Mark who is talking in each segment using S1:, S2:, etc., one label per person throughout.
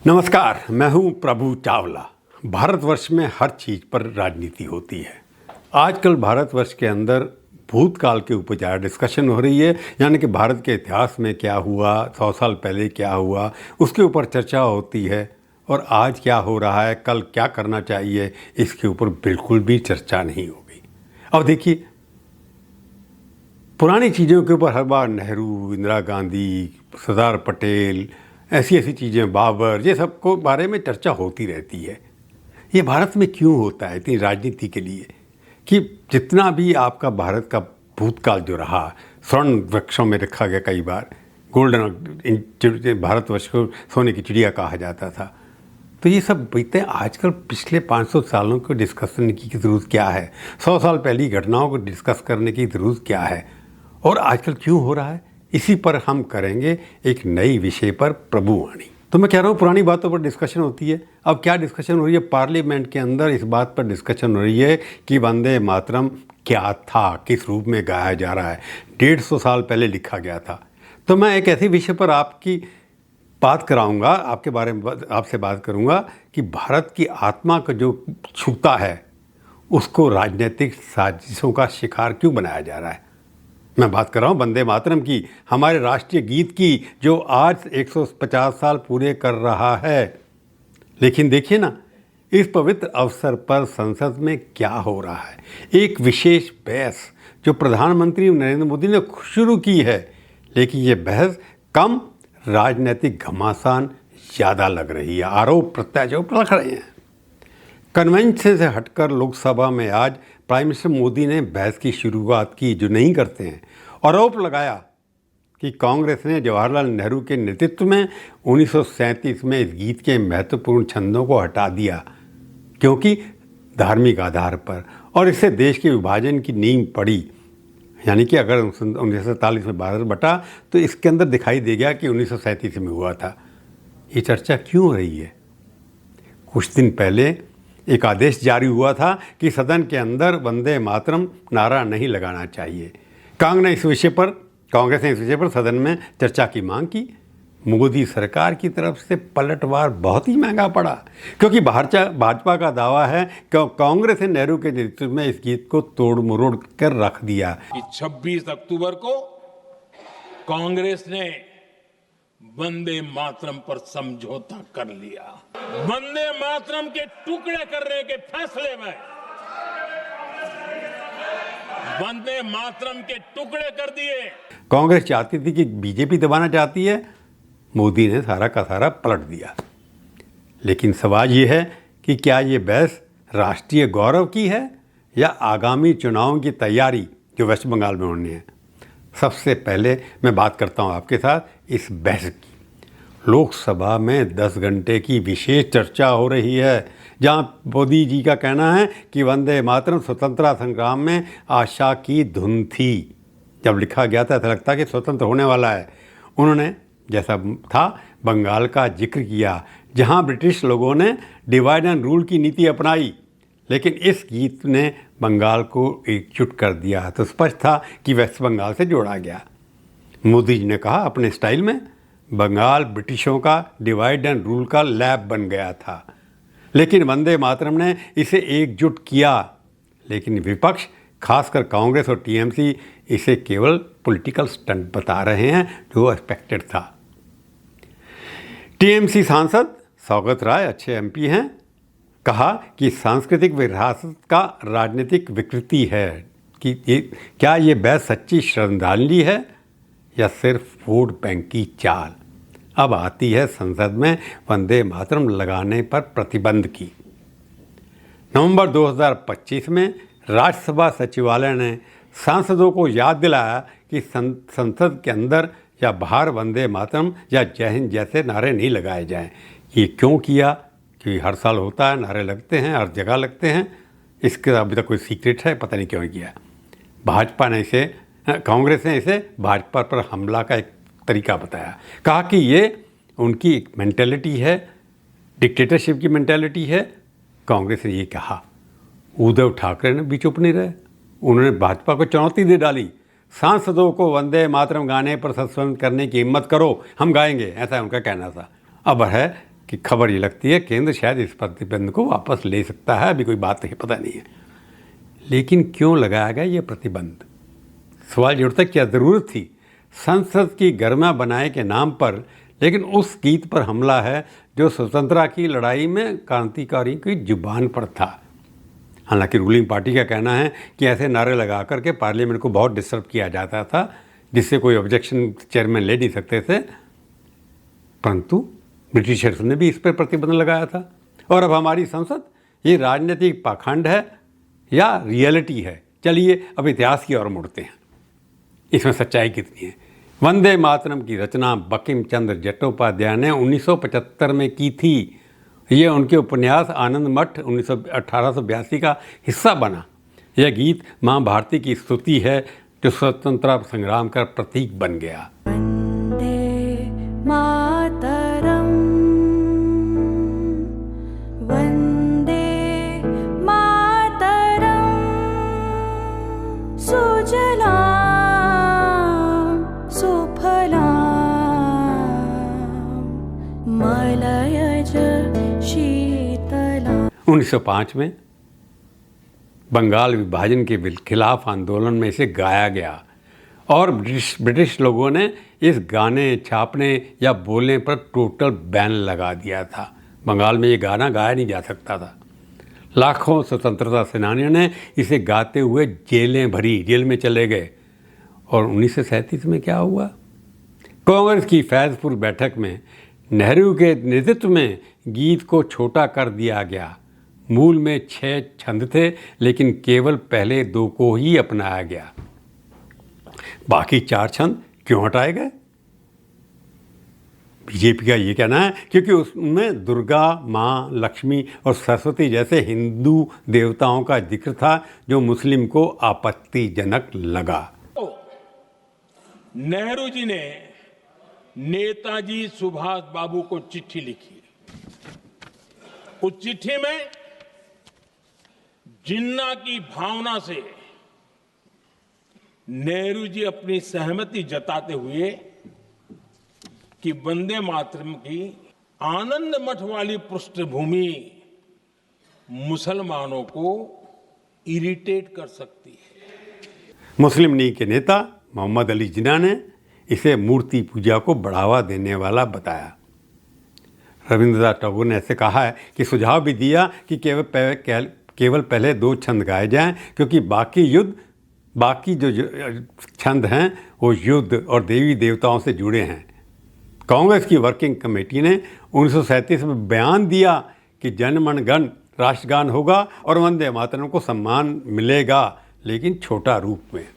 S1: नमस्कार, मैं हूं प्रभु चावला। भारतवर्ष में हर चीज़ पर राजनीति होती है। आजकल भारतवर्ष के अंदर भूतकाल के ऊपर ज़्यादा डिस्कशन हो रही है, यानी कि भारत के इतिहास में क्या हुआ, 100 साल पहले क्या हुआ, उसके ऊपर चर्चा होती है। और आज क्या हो रहा है, कल क्या करना चाहिए, इसके ऊपर बिल्कुल भी चर्चा नहीं होगी। अब देखिए, पुरानी चीज़ों के ऊपर हर बार नेहरू, इंदिरा गांधी, सरदार पटेल, ऐसी ऐसी चीज़ें, बाबर, ये सब को बारे में चर्चा होती रहती है। ये भारत में क्यों होता है इतनी राजनीति के लिए कि जितना भी आपका भारत का भूतकाल जो रहा, स्वर्ण वृक्षों में रखा गया, कई बार गोल्डन भारतवर्ष को सोने की चिड़िया कहा जाता था। तो ये सब बीते आजकल पिछले 500 सालों को डिस्कस करने की ज़रूरत क्या है, 100 साल पहली घटनाओं को डिस्कस करने की ज़रूरत क्या है, और आजकल क्यों हो रहा है, इसी पर हम करेंगे एक नई विषय पर प्रभुवाणी। तो मैं कह रहा हूँ पुरानी बातों पर डिस्कशन होती है। अब क्या डिस्कशन हो रही है, पार्लियामेंट के अंदर इस बात पर डिस्कशन हो रही है कि वंदे मातरम क्या था, किस रूप में गाया जा रहा है। 150 साल पहले लिखा गया था। तो मैं एक ऐसे विषय पर आपकी बात कराऊंगा, आपके बारे में आपसे बात करूंगा कि भारत की आत्मा का जो छूता है उसको राजनीतिक साजिशों का शिकार क्यों बनाया जा रहा है। मैं बात कर रहा हूँ वंदे मातरम की, हमारे राष्ट्रीय गीत की, जो आज 150 साल पूरे कर रहा है। लेकिन देखिए ना, इस पवित्र अवसर पर संसद में क्या हो रहा है। एक विशेष बहस जो प्रधानमंत्री नरेंद्र मोदी ने शुरू की है, लेकिन ये बहस कम राजनीतिक घमासान ज़्यादा लग रही है। आरोप प्रत्यारोप लग रहे हैं। कन्वेंशन से हटकर लोकसभा में आज प्राइम मिनिस्टर मोदी ने बहस की शुरुआत की, जो नहीं करते हैं। आरोप लगाया कि कांग्रेस ने जवाहरलाल नेहरू के नेतृत्व में 1937 में इस गीत के महत्वपूर्ण छंदों को हटा दिया, क्योंकि धार्मिक आधार पर, और इससे देश के विभाजन की नींव पड़ी। यानी कि अगर 1947 में भारत बटा तो इसके अंदर दिखाई दे गया कि 1937 में हुआ था। ये चर्चा क्यों हो रही है? कुछ दिन पहले एक आदेश जारी हुआ था कि सदन के अंदर वंदे मातरम नारा नहीं लगाना चाहिए। कांग्रेस ने इस विषय पर सदन में चर्चा की मांग की। मोदी सरकार की तरफ से पलटवार बहुत ही महंगा पड़ा, क्योंकि भाजपा का दावा है कि कांग्रेस ने नेहरू के नेतृत्व में इस गीत को तोड़ मरोड़ कर रख दिया।
S2: 26 अक्टूबर को कांग्रेस ने वंदे मातरम पर समझौता कर लिया। वंदे मातरम के टुकड़े करने के फैसले में वंदे मातरम के टुकड़े कर दिए।
S1: कांग्रेस चाहती थी कि बीजेपी दबाना चाहती है, मोदी ने सारा का सारा पलट दिया। लेकिन सवाल ये है कि क्या ये बहस राष्ट्रीय गौरव की है या आगामी चुनावों की तैयारी जो वेस्ट बंगाल में होनी है। सबसे पहले मैं बात करता हूँ आपके साथ इस बहस की। लोकसभा में 10 घंटे की विशेष चर्चा हो रही है, जहाँ मोदी जी का कहना है कि वंदे मातरम स्वतंत्रता संग्राम में आशा की धुन थी। जब लिखा गया था ऐसा लगता कि स्वतंत्र होने वाला है। उन्होंने जैसा था बंगाल का जिक्र किया, जहाँ ब्रिटिश लोगों ने डिवाइड एंड रूल की नीति अपनाई, लेकिन इस गीत ने बंगाल को एकजुट कर दिया। तो स्पष्ट था कि वेस्ट बंगाल से जोड़ा गया। मोदी जी ने कहा अपने स्टाइल में, बंगाल ब्रिटिशों का डिवाइड एंड रूल का लैब बन गया था, लेकिन वंदे मातरम ने इसे एकजुट किया। लेकिन विपक्ष, खासकर कांग्रेस और टीएमसी, इसे केवल पॉलिटिकल स्टंट बता रहे हैं, जो एक्सपेक्टेड था। टीएमसी सांसद सौगत राय अच्छे एमपी हैं, कहा कि सांस्कृतिक विरासत का राजनीतिक विकृति है कि क्या ये बहस सच्ची श्रद्धांजलि है या सिर्फ वोट बैंक की चाल। अब आती है संसद में वंदे मातरम लगाने पर प्रतिबंध की। नवंबर 2025 में राज्यसभा सचिवालय ने सांसदों को याद दिलाया कि संसद के अंदर या बाहर वंदे मातरम या जय हिंद जैसे नारे नहीं लगाए जाएं। ये क्यों किया? क्योंकि हर साल होता है, नारे लगते हैं, हर जगह लगते हैं। इसके अभी तक कोई सीक्रेट है, पता नहीं क्यों किया। भाजपा ने इसे, कांग्रेस ने इसे भाजपा पर हमला का एक तरीका बताया। कहा कि ये उनकी एक मेंटेलिटी है, डिक्टेटरशिप की मेंटेलिटी है। कांग्रेस ने ये कहा। उद्धव ठाकरे ने भी चुप नहीं रहे। उन्होंने भाजपा को चुनौती दे डाली, सांसदों को वंदे मातरम गाने पर सस्पेंड करने की हिम्मत करो, हम गाएंगे, ऐसा उनका कहना था। अब है कि खबर ये लगती है केंद्र शायद इस प्रतिबंध को वापस ले सकता है, अभी कोई बात है पता नहीं है। लेकिन क्यों लगाया गया ये प्रतिबंध? सवाल ये उठता है, क्या ज़रूरत थी संसद की गरिमा बनाए के नाम पर? लेकिन उस गीत पर हमला है जो स्वतंत्रता की लड़ाई में क्रांतिकारियों की जुबान पर था। हालांकि रूलिंग पार्टी का कहना है कि ऐसे नारे लगा करके पार्लियामेंट को बहुत डिस्टर्ब किया जाता था, जिससे कोई ऑब्जेक्शन चेयरमैन ले नहीं सकते थे। परंतु ब्रिटिशर्स ने भी इस पर प्रतिबंध लगाया था। और अब हमारी संसद ये राजनीतिक पाखंड है या रियलिटी है? चलिए अब इतिहास की ओर मुड़ते हैं, इसमें सच्चाई कितनी है। वंदे मातरम की रचना बंकिम चंद्र चट्टोपाध्याय ने 1975 में की थी। ये उनके उपन्यास आनंद मठ 1882 का हिस्सा बना। यह गीत माँ भारती की स्तुति है जो स्वतंत्रता संग्राम का प्रतीक बन गया।
S3: वंदे मातरम, वंदे मातरम, सुजलां सुफलां मलयज शीतलां।
S1: 1905 में बंगाल विभाजन के खिलाफ आंदोलन में इसे गाया गया और ब्रिटिश लोगों ने इस गाने छापने या बोलने पर टोटल बैन लगा दिया था। बंगाल में ये गाना गाया नहीं जा सकता था। लाखों स्वतंत्रता सेनानियों ने इसे गाते हुए जेलें भरी, जेल में चले गए। और 1937 में क्या हुआ? कांग्रेस की फैज़पुर बैठक में नेहरू के नेतृत्व में गीत को छोटा कर दिया गया। मूल में 6 छंद थे, लेकिन केवल पहले 2 को ही अपनाया गया। बाकी 4 छंद क्यों हटाए गए? बीजेपी का ये कहना है क्योंकि उसमें दुर्गा, माँ, लक्ष्मी और सरस्वती जैसे हिंदू देवताओं का जिक्र था जो मुस्लिम को आपत्तिजनक लगा।
S2: नेहरू जी ने नेताजी सुभाष बाबू को चिट्ठी लिखी। उस चिट्ठी में जिन्ना की भावना से नेहरू जी अपनी सहमति जताते हुए कि वंदे मातरम की आनंद मठ वाली पृष्ठभूमि मुसलमानों को इरिटेट कर सकती है।
S1: मुस्लिम लीग के नेता मोहम्मद अली जिन्ना ने इसे मूर्ति पूजा को बढ़ावा देने वाला बताया। रविंद्रनाथ टैगोर ने ऐसे कहा है कि सुझाव भी दिया कि केवल पहले 2 छंद गाए जाएं, क्योंकि बाकी जो छंद हैं वो युद्ध और देवी देवताओं से जुड़े हैं। कांग्रेस की वर्किंग कमेटी ने 1937 में बयान दिया कि जनगण मन राष्ट्रगान होगा और वंदे मातरम को सम्मान मिलेगा, लेकिन छोटा रूप में।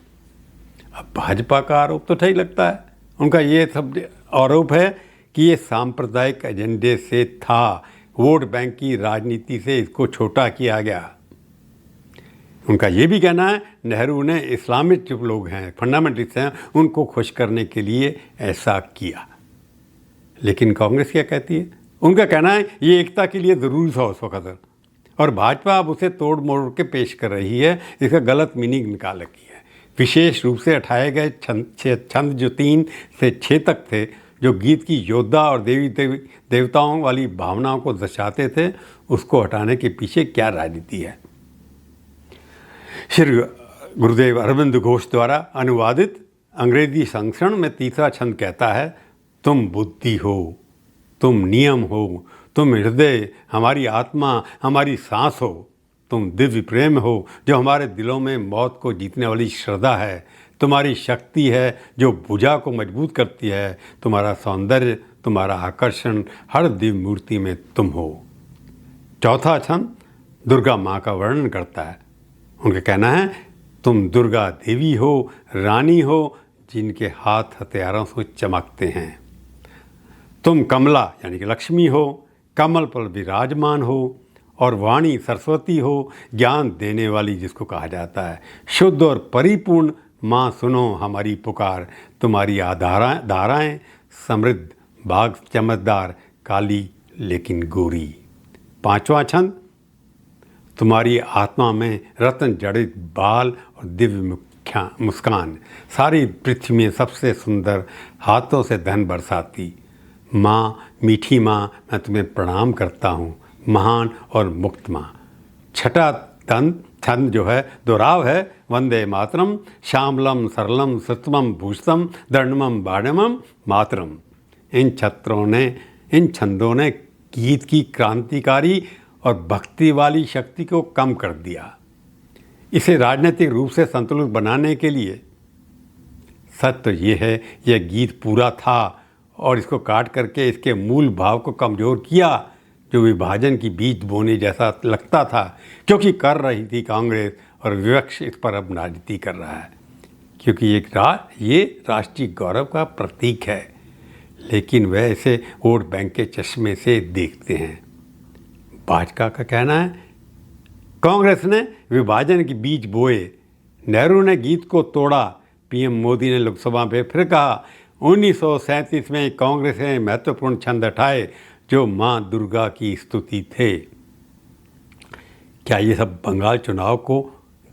S1: अब भाजपा का आरोप तो ठीक लगता है। उनका ये सब आरोप है कि ये सांप्रदायिक एजेंडे से था, वोट बैंक की राजनीति से इसको छोटा किया गया। उनका ये भी कहना है नेहरू ने इस्लामिक जो लोग हैं, फंडामेंटलिस्ट हैं, उनको खुश करने के लिए ऐसा किया। लेकिन कांग्रेस क्या कहती है? उनका कहना है ये एकता के लिए ज़रूरी था उस वक्त, और भाजपा अब उसे तोड़ मोड़ के पेश कर रही है, इसका गलत मीनिंग निकाल रखी है। विशेष रूप से हटाए गए छंद जो 3 से 6 तक थे, जो गीत की योद्धा और देवताओं वाली भावनाओं को दर्शाते थे, उसको हटाने के पीछे क्या राजनीति है? श्री गुरुदेव अरविंद घोष द्वारा अनुवादित अंग्रेजी संस्करण में तीसरा छंद कहता है, तुम बुद्धि हो, तुम नियम हो, तुम हृदय, हमारी आत्मा, हमारी सांस हो, तुम दिव्य प्रेम हो जो हमारे दिलों में मौत को जीतने वाली श्रद्धा है, तुम्हारी शक्ति है जो भुजा को मजबूत करती है, तुम्हारा सौंदर्य, तुम्हारा आकर्षण हर दिव्य मूर्ति में तुम हो। चौथा छंद दुर्गा माँ का वर्णन करता है। उनका कहना है, तुम दुर्गा देवी हो, रानी हो, जिनके हाथ हथियारों से चमकते हैं। तुम कमला यानी कि लक्ष्मी हो, कमल पर विराजमान हो, और वाणी सरस्वती हो, ज्ञान देने वाली जिसको कहा जाता है। शुद्ध और परिपूर्ण माँ, सुनो हमारी पुकार, तुम्हारी धाराएं समृद्ध, बाग चमकदार, काली लेकिन गोरी। पांचवा छंद, तुम्हारी आत्मा में रत्न जड़ित बाल और दिव्य मुस्कान, सारी पृथ्वी में सबसे सुंदर, हाथों से धन बरसाती, माँ, मीठी माँ, मैं तुम्हें प्रणाम करता हूँ, महान और मुक्त माँ। छठा छंद जो है दोहराव है, वंदे मातरम, श्यामलम सरलम सतमम भूषतम दंडमम बाणमम मातरम। इन छंदों ने गीत की क्रांतिकारी और भक्ति वाली शक्ति को कम कर दिया। इसे राजनीतिक रूप से संतुलित बनाने के लिए, सच तो ये है यह गीत पूरा था और इसको काट करके इसके मूल भाव को कमज़ोर किया, जो विभाजन की बीज बोने जैसा लगता था, क्योंकि कर रही थी कांग्रेस और विपक्ष इस पर अब राजनीति कर रहा है, क्योंकि ये राष्ट्रीय गौरव का प्रतीक है, लेकिन वह इसे वोट बैंक के चश्मे से देखते हैं। भाजपा का कहना है कांग्रेस ने विभाजन के बीज बोए, नेहरू ने गीत को तोड़ा। पीएम मोदी ने लोकसभा में फिर कहा 1937 में कांग्रेस ने महत्वपूर्ण छंद हटाए जो मां दुर्गा की स्तुति थे। क्या ये सब बंगाल चुनाव को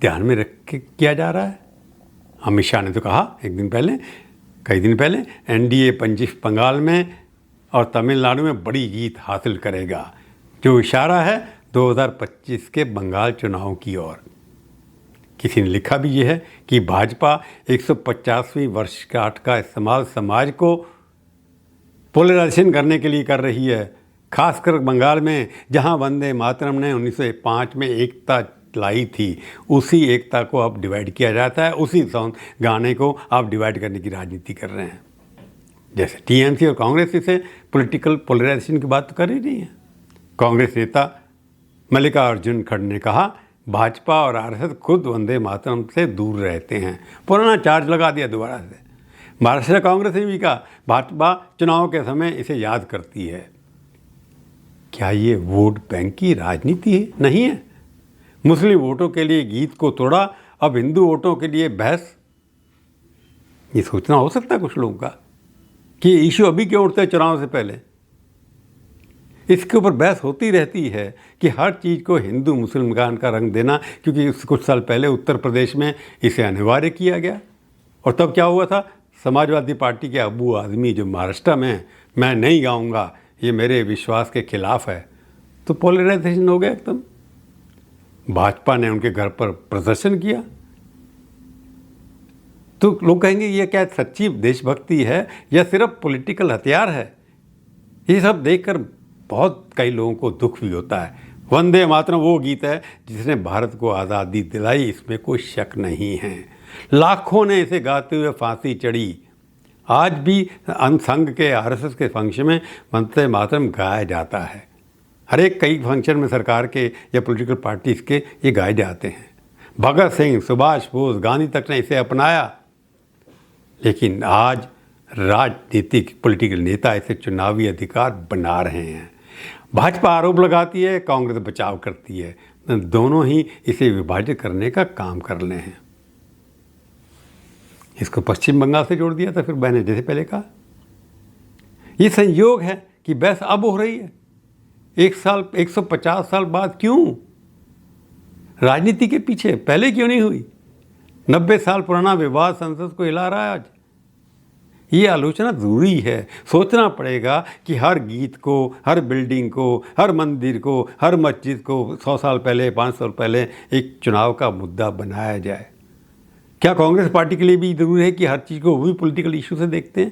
S1: ध्यान में रख के किया जा रहा है? अमित शाह ने तो कहा कई दिन पहले एनडीए बंगाल में और तमिलनाडु में बड़ी जीत हासिल करेगा, जो इशारा है 2025 के बंगाल चुनाव की ओर। किसी ने लिखा भी ये है कि भाजपा 150वीं वर्षगांठ का इस्तेमाल समाज को पोलराइजेशन करने के लिए कर रही है, खासकर बंगाल में, जहां वंदे मातरम ने 1905 में एकता लाई थी, उसी एकता को अब डिवाइड किया जाता है, उसी सॉन्ग गाने को आप डिवाइड करने की राजनीति कर रहे हैं। जैसे टीएमसी और कांग्रेस इसे पॉलिटिकल पोलराइजेशन की बात तो कर ही नहीं है। कांग्रेस नेता मल्लिकार्जुन खड़गे ने कहा भाजपा और आरएसएस खुद वंदे मातरम से दूर रहते हैं, पुराना चार्ज लगा दिया दोबारा से। महाराष्ट्र कांग्रेस ने भी कहा भाजपा चुनाव के समय इसे याद करती है। क्या ये वोट बैंक की राजनीति नहीं है? मुस्लिम वोटों के लिए गीत को तोड़ा, अब हिंदू वोटों के लिए बहस। ये सोचना हो सकता है कुछ लोगों का कि इशू अभी क्यों उठते हैं चुनाव से पहले। इसके ऊपर बहस होती रहती है कि हर चीज़ को हिंदू मुसलमान का रंग देना, क्योंकि कुछ साल पहले उत्तर प्रदेश में इसे अनिवार्य किया गया और तब क्या हुआ था, समाजवादी पार्टी के अबू आदमी जो महाराष्ट्र में, मैं नहीं गाऊंगा, ये मेरे विश्वास के खिलाफ है, तो पोलराइजेशन हो गया एकदम। भाजपा ने उनके घर पर प्रदर्शन किया, तो लोग कहेंगे ये क्या सच्ची देशभक्ति है या सिर्फ पॉलिटिकल हथियार है? ये सब देखकर बहुत कई लोगों को दुख भी होता है। वंदे मातरम वो गीत है जिसने भारत को आज़ादी दिलाई, इसमें कोई शक नहीं है। लाखों ने इसे गाते हुए फांसी चढ़ी। आज भी संघ के आरएसएस के फंक्शन में वंदे मातरम गाया जाता है। हर एक कई फंक्शन में सरकार के या पॉलिटिकल पार्टीज के ये गाए जाते हैं। भगत सिंह, सुभाष बोस, गांधी तक ने इसे अपनाया, लेकिन आज राजनीतिक पॉलिटिकल नेता इसे चुनावी अधिकार बना रहे हैं। भाजपा आरोप लगाती है, कांग्रेस बचाव करती है, दोनों ही इसे विभाजित करने का काम कर रहे हैं। इसको पश्चिम बंगाल से जोड़ दिया था, फिर मैंने जैसे पहले कहा ये संयोग है कि बहस अब हो रही है 150 साल बाद। क्यों? राजनीति के पीछे पहले क्यों नहीं हुई? 90 साल पुराना विवाद संसद को हिला रहा है आज। ये आलोचना ज़रूरी है। सोचना पड़ेगा कि हर गीत को, हर बिल्डिंग को, हर मंदिर को, हर मस्जिद को 100 साल पहले, 500 साल पहले एक चुनाव का मुद्दा बनाया जाए। क्या कांग्रेस पार्टी के लिए भी ज़रूरी है कि हर चीज़ को वो भी पॉलिटिकल इशू से देखते हैं?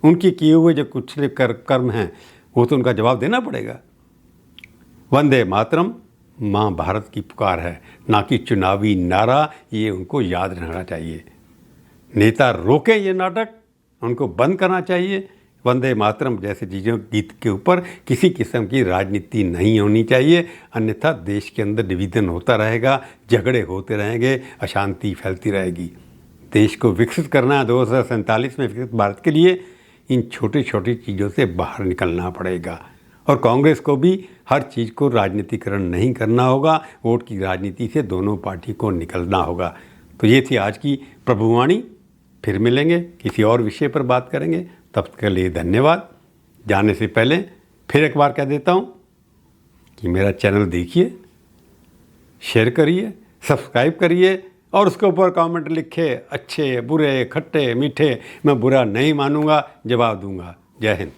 S1: उनके किए हुए जो कुछ कर्म हैं वो तो उनका जवाब देना पड़ेगा। वंदे मातरम माँ भारत की पुकार है, ना कि चुनावी नारा। ये उनको याद रखना चाहिए। नेता रोकें ये नाटक, उनको बंद करना चाहिए। वंदे मातरम जैसे चीज़ों गीत के ऊपर किसी किस्म की राजनीति नहीं होनी चाहिए, अन्यथा देश के अंदर डिवीज़न होता रहेगा, झगड़े होते रहेंगे, अशांति फैलती रहेगी। देश को विकसित करना है 2047 में विकसित भारत के लिए, इन छोटी छोटी चीज़ों से बाहर निकलना पड़ेगा। और कांग्रेस को भी हर चीज़ को राजनीतिकरण नहीं करना होगा, वोट की राजनीति से दोनों पार्टी को निकलना होगा। तो ये थी आज की प्रभुवाणी। फिर मिलेंगे, किसी और विषय पर बात करेंगे। तब तक के लिए धन्यवाद। जाने से पहले फिर एक बार कह देता हूँ कि मेरा चैनल देखिए, शेयर करिए, सब्सक्राइब करिए और उसके ऊपर कमेंट लिखे, अच्छे बुरे खट्टे मीठे, मैं बुरा नहीं मानूंगा, जवाब दूंगा। जय हिंद।